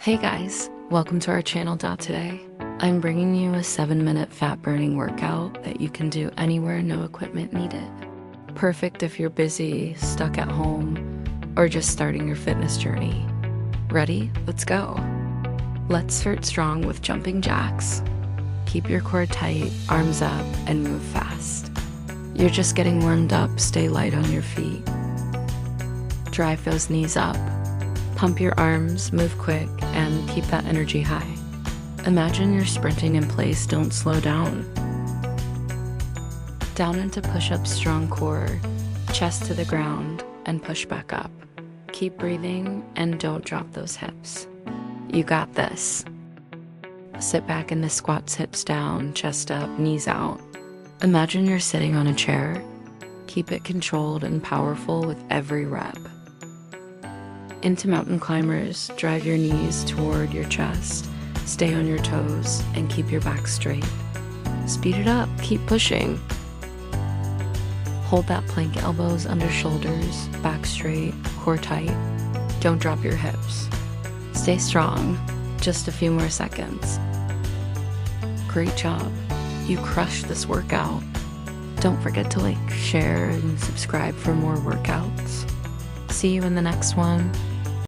Hey guys, welcome to our channel. Today, I'm bringing you a 7-minute fat burning workout that you can do anywhere, no equipment needed. Perfect if you're busy, stuck at home, or just starting your fitness journey. Ready? Let's go. Let's start strong with jumping jacks. Keep your core tight, arms up, and move fast. You're just getting warmed up, stay light on your feet. Drive those knees up. Pump your arms, move quick, and keep that energy high. Imagine you're sprinting in place, don't slow down. Down into push-ups, strong core, chest to the ground, and push back up. Keep breathing and don't drop those hips. You got this. Sit back in the squats, hips down, chest up, knees out. Imagine you're sitting on a chair. Keep it controlled and powerful with every rep. Into mountain climbers, drive your knees toward your chest, stay on your toes, and keep your back straight. Speed it up, keep pushing. Hold that plank, elbows under shoulders, back straight, core tight. Don't drop your hips. Stay strong, just a few more seconds. Great job, you crushed this workout. Don't forget to like, share, and subscribe for more workouts. See you in the next one.